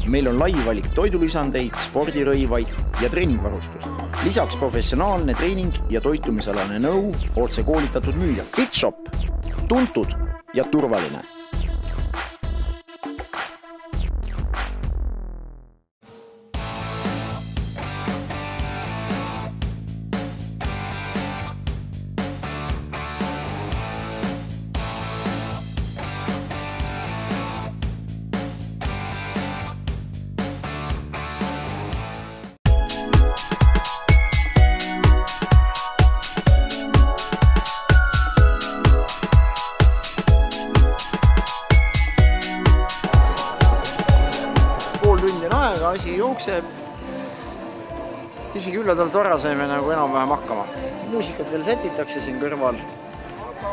Meil on lai valik toidulisandeid, spordirõivaid ja treeningvarustust. Lisaks professionaalne treening ja toitumisalane nõu, otse koolitatud müüja. FitShop, tuntud ja turvaline. Asi jookseb. Isegi üllatavalt vara saime nagu enam-vähem hakkama. Muusikat veel sätitakse siin kõrval. Aga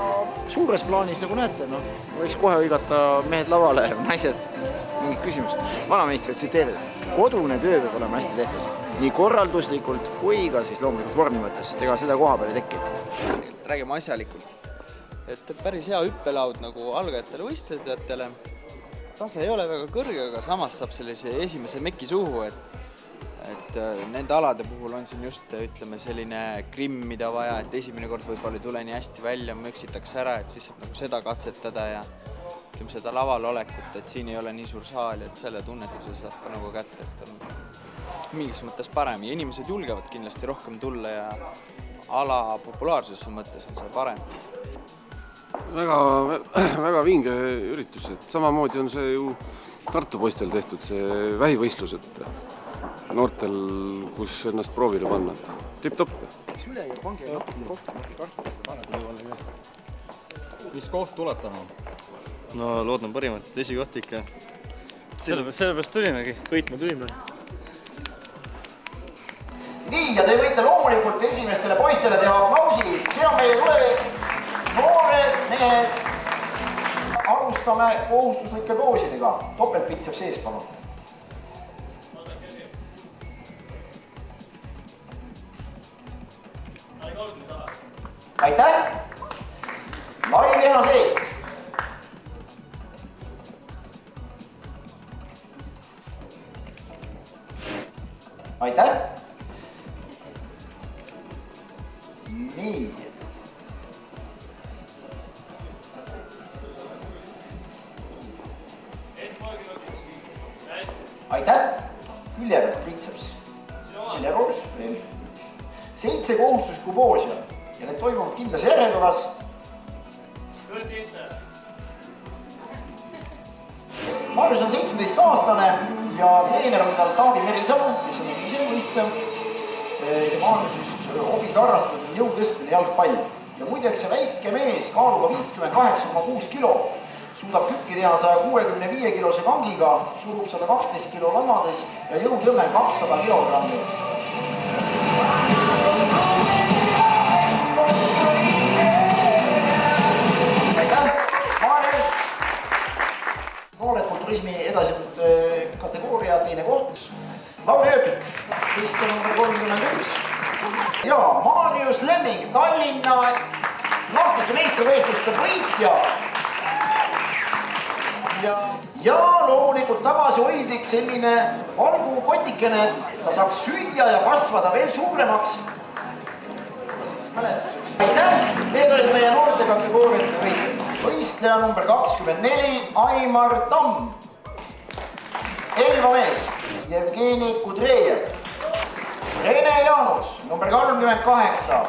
suures plaanis nagu näete, võiks kohe hõigata mehed lavale ja naised mingit küsimust. Vanameistrit tsiteerida. Kodune töö peab olema hästi tehtud. Nii korralduslikult kui ka siis loomulikult vormi mõttes, sest ega seda koha peal ei teki. Räägime asjalikult. Et päris hea hüppelaud nagu algajatele võistlejatele. Tase ei ole väga kõrge, aga samas saab sellise esimese meki suhu, et nende alade puhul on siin just, ütleme, selline grimm, mida vaja, et esimene kord võib-olla ei tule nii hästi välja, möksitakse ära, et siis saab nagu seda katsetada ja ütleme seda laval olekut, et siin ei ole nii suur saal, et selle tunnetuse saab ka nagu kätte, et on mingis mõttes parem ja inimesed julgevad kindlasti rohkem tulla ja ala populaarsuse mõttes on see parem. Väga vinge üritus, et samamoodi on see ju Tartu poistel tehtud see vähivõistlus, et noortel, kus ennast proovile panna, tipp-topp. Süle ja pange rohkem. Mis koht tuleb täna? No loodan parimat, esikoht ikka. Sellepärast tulimegi, võitma tulime. Nii, ja te võite loomulikult esimestele poistele teha aplausi. See on meie tulevik. Noored mehed, alustame kohustuslike poosidega. Topeltpitsev sees, palun. Aitäh! Lai keha seest. Aitäh! Nii. Aitäh! Küljepealt triitseps. Küljekoos, veel 7 kohustuslikku poosi on ja need toimuvad kindlas järjekorras. Marius on 17-aastane ja treener on tal Taavi Merisalu, kes on ise võistlev. Marius hobis harrastab jõutõstmine jalgpall. Ja muideks see väike mees kaaluga 58,6 kilo. Suudab kükki teha 165 kilose kangiga, surub 112 kilo lannades ja jõudlõme 200 kilogrammi. Aitäh, Marius! Noored kulturismi edasinud kategooria teine koht. Lauri Ööpik, piste number 31. Ja Marius Lemming, Tallinna lahtiste meistrivõistluste võitja. Ja loomulikult tagasi hoidlik selline valgukotikene, et ta saaks süüa ja kasvada veel suuremaks. Aitäh! Need olid meie noorte kategooriate võitjad. Võistleja number 24, Aimar Tamm. Elva mees, Jevgeni Kudrejev. Rene Jaanus, number 38.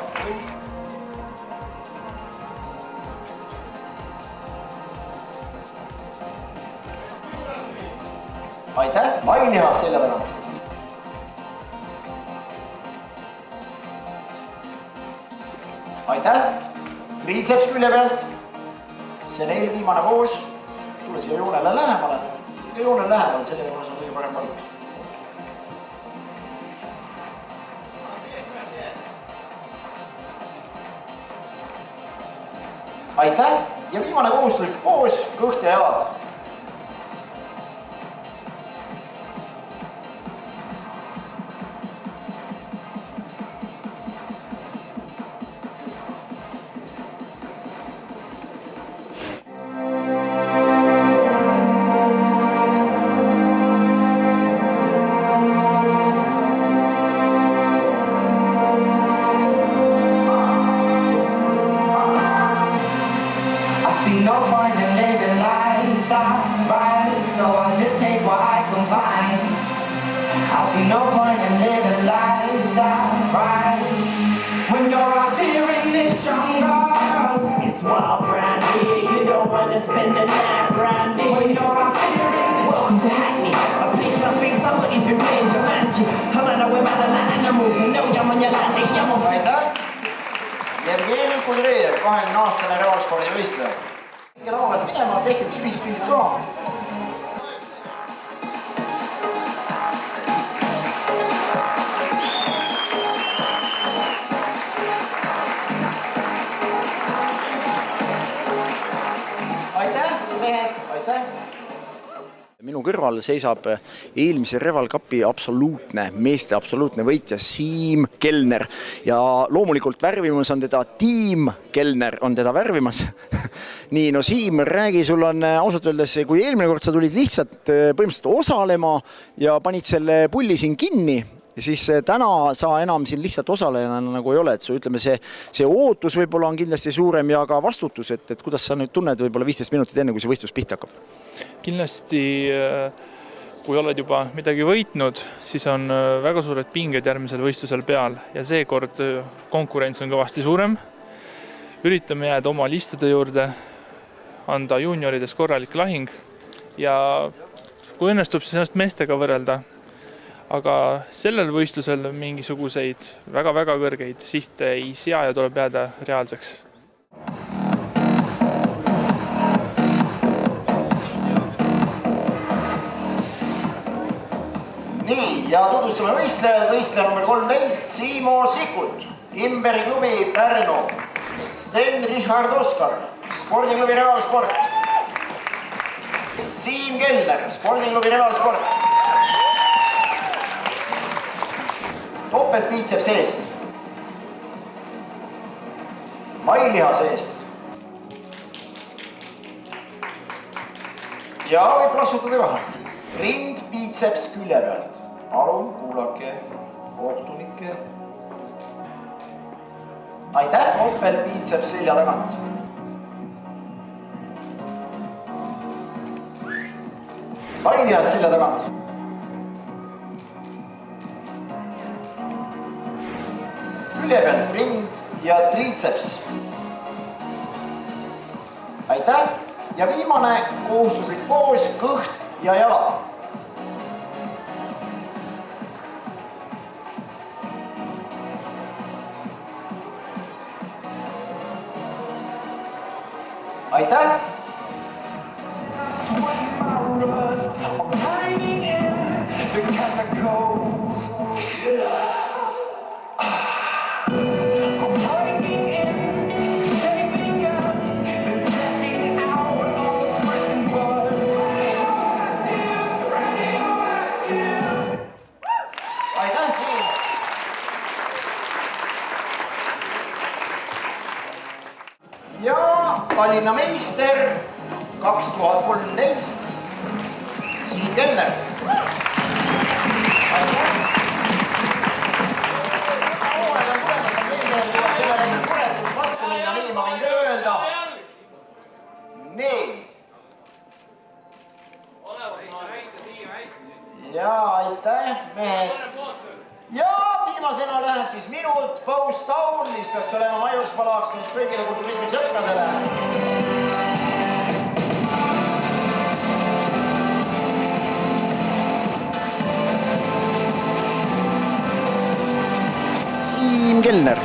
Aitäh, lainihas selle peale. Aitäh, triitseps külje pealt. See on eelviimane voos. Tule siia joonele lähemale. Joonele lähemale, selle juures on kõige parem valik. Aitäh ja viimane kohustuslik voos, kõht ja jalad. see no point in living life that right. When you're out here in this jungle, it's wild brand here, you don't want to spend the night brand here. When you're out here in welcome to Hackney, a place where I think somebody's been playing Jumanji. I'm on a way out of the animals and no yam on your landing, yam on. Aitäh! Jevgeni Kudrejev, 20-aastane reaalspordi võistleja. Ja laulad minema, tehke üks ühispilt ka. Aitäh, mehed, aitäh! Minu kõrval seisab eelmise Reval Cupi meeste absoluutne võitja Siim Kellner ja loomulikult värvimas on teda Tiim Kellner on teda värvimas. Nii, no Siim, räägi, sul on ausalt öeldes, kui eelmine kord sa tulid lihtsalt põhimõtteliselt osalema ja panid selle pulli siin kinni, siis täna sa enam siin lihtsalt osalejana nagu ei ole, et su ütleme see ootus võib-olla on kindlasti suurem ja ka vastutus, et kuidas sa nüüd tunned võib-olla 15 minutit enne, kui see võistlus pihta hakkab? Kindlasti, kui oled juba midagi võitnud, siis on väga suured pinged järgmisel võistlusel peal ja seekord konkurents on kõvasti suurem. Üritame jääda oma listude juurde, anda juuniorides korralik lahing ja kui õnnestub, siis ennast meestega võrrelda. Aga sellel võistlusel mingisuguseid väga-väga kõrgeid sihte ei sea ja tuleb jääda reaalseks. Nii, ja tutvustame võistleja number 13, Siimo Sikkut, Imberi klubi Pärnu, Sten Richard Oskar, spordiklubi Reaalsport, Siim Kellner, spordiklubi Reaalsport, topeltpiitseps eest, mailihas eest ja võib plaksutada ka. Rind piitseps külje pealt. Palun kuulake, kohtunike. Aitäh, topelt piitseps selja tagant. Mailihas selja tagant. Külje pealt rind ja triitseps. Aitäh! Ja viimane kohustuslik poos, kõht ja jala. Aitäh! Tallinna meister 2013, Siim Kellner. Ja aitäh, mehed. Ja viimasena läheb siis minut post down, mis peaks olema Majurspalaks nüüd kõigile kulturismi sõpradele.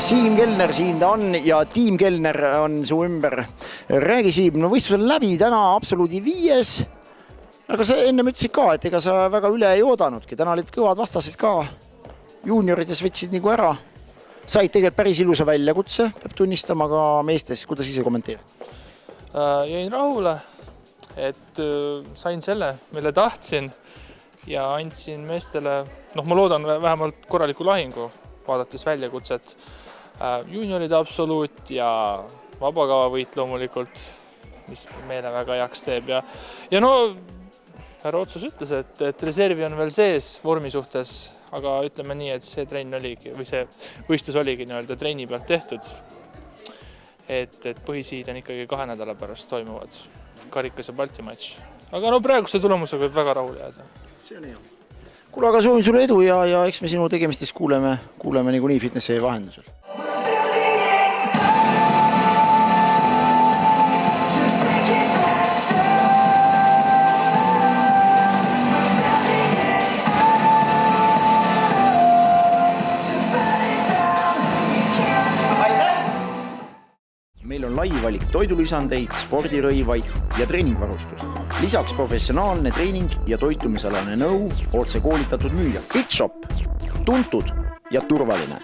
Siim Kellner siin ta on ja Tiim Kellner on su ümber. Räägi Siim, no võistlus on läbi täna absoluudi 5. Aga sa enne ütlesid ka, et ega sa väga üle ei oodanudki. Täna olid kõvad vastased ka. Juuniorides võtsid nagu ära. Said tegelikult päris ilusa väljakutse, peab tunnistama ka meestes. Kuidas ise kommenteerid? Jäin rahule, et sain selle, mille tahtsin ja andsin meestele, ma loodan vähemalt korraliku lahingu, vaadates väljakutset. Juunioride absoluut ja vabakava võit loomulikult, mis meile väga heaks teeb. Ja härra Otsus ütles, et reservi on veel sees vormi suhtes, aga ütleme nii, et see trenn oligi, või see võistlus oligi nii-öelda trenni pealt tehtud. Et põhisiid on ikkagi 2 nädala pärast toimuvad karikas ja Balti matš. Aga praeguse tulemusega võib väga rahul jääda. See on hea. kuule, aga soovin sulle edu ja eks me sinu tegemistest kuuleme niikuinii Fitnessi vahendusel. Meil on lai valik toidulisandeid, spordirõivaid ja treeningvarustust. Lisaks professionaalne treening ja toitumisalane nõu, otse koolitatud müüja. FitShop, tuntud ja turvaline.